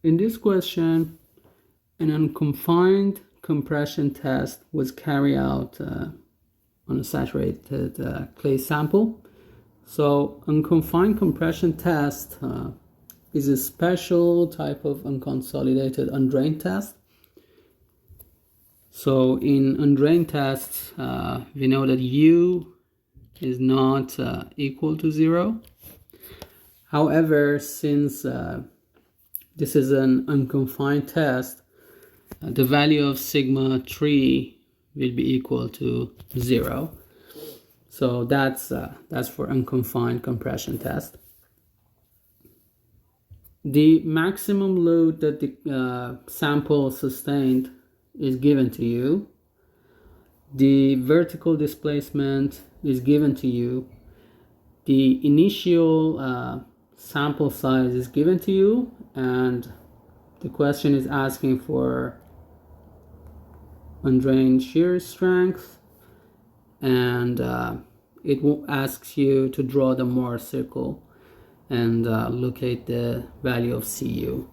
In this question, an unconfined compression test was carried out on a saturated clay sample. So unconfined compression test is a special type of unconsolidated undrained test. So in undrained tests, we know that U is not equal to 0. However, since this is an unconfined test, the value of sigma 3 will be equal to 0. So that's for unconfined compression test. The maximum load that the sample sustained is given to you. The vertical displacement is given to you. The initial sample size is given to you, and the question is asking for undrained shear strength, and it asks you to draw the Mohr circle and locate the value of Cu.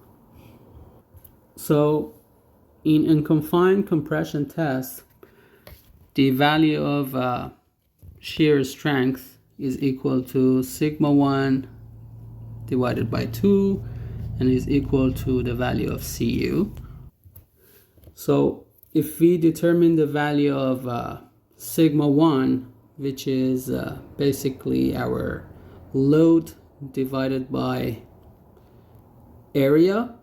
So in unconfined compression test, the value of shear strength is equal to sigma 1 divided by 2 and is equal to the value of Cu. So if we determine the value of sigma 1, which is basically our load divided by area,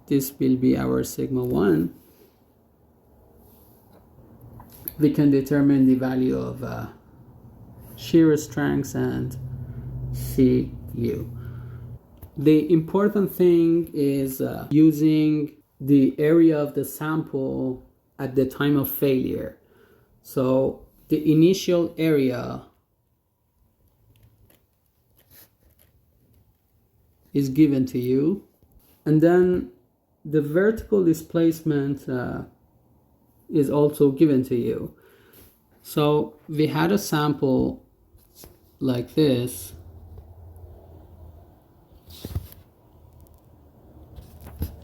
this will be our sigma 1. We can determine the value of shear strength and Cu. The important thing is using the area of the sample at the time of failure. So the initial area is given to you, and then the vertical displacement is also given to you. So we had a sample like this.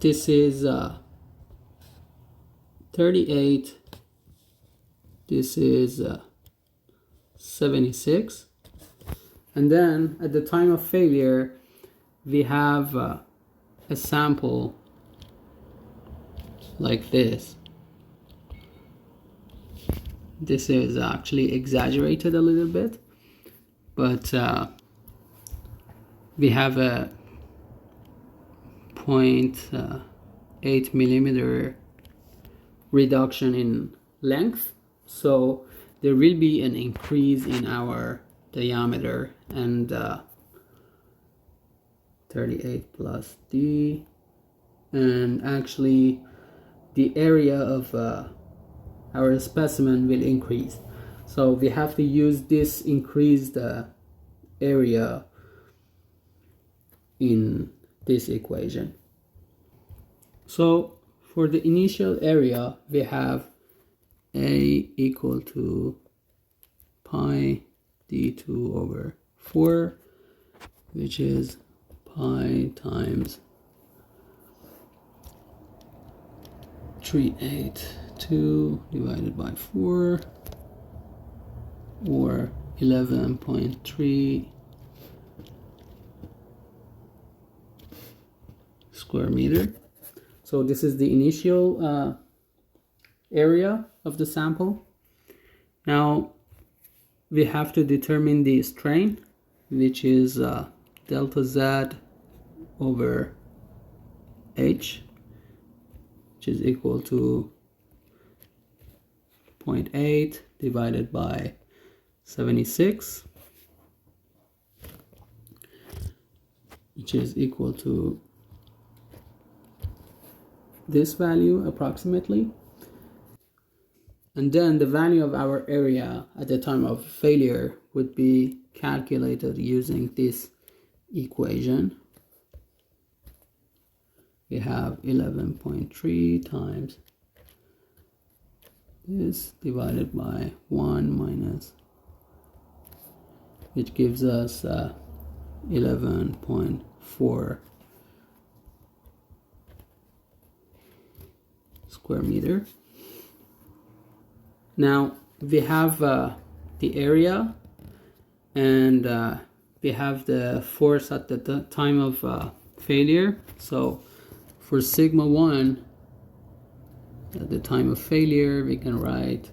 This is 38. This is 76. And then at the time of failure, we have a sample like this. This is actually exaggerated a little bit, but we have a 0.8 millimeter reduction in length, so there will be an increase in our diameter, and 38 plus D, and actually the area of our specimen will increase. So we have to use this increased area in this equation. So for the initial area, we have A equal to pi d2 over 4, which is pi times 382 divided by 4, or 11.3 square meter. So this is the initial area of the sample. Now we have to determine the strain, which is delta Z over H, which is equal to 0.8 divided by 76, which is equal to this value approximately. And then the value of our area at the time of failure would be calculated using this equation. We have 11.3 times this divided by 1 minus, which gives us 11.4 square meter. Now we have the area, and we have the force at the time of failure. So for sigma 1 at the time of failure, we can write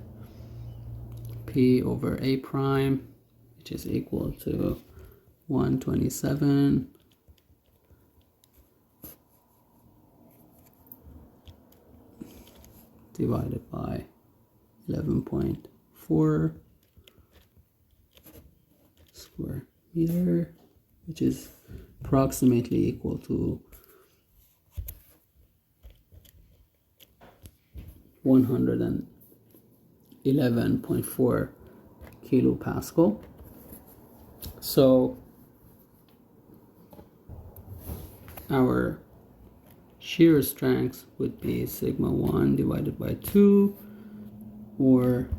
P over A prime, which is equal to 127 divided by 11.4 square meter, which is approximately equal to 111.4 kilopascal. So our shear strength would be sigma 1 divided by 2, or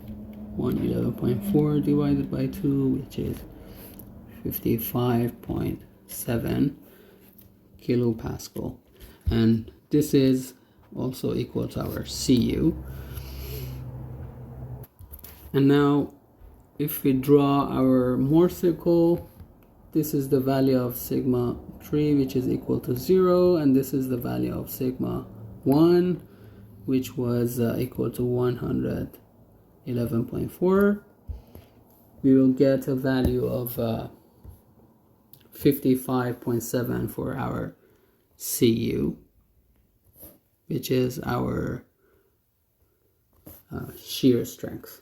111.4 divided by 2, which is 55.7 kilopascal. And this is also equal to our Cu. And now if we draw our Mohr circle, this is the value of sigma 3, which is equal to 0, and this is the value of sigma 1, which was equal to 111.4. We will get a value of 55.7 for our Cu, which is our shear strength.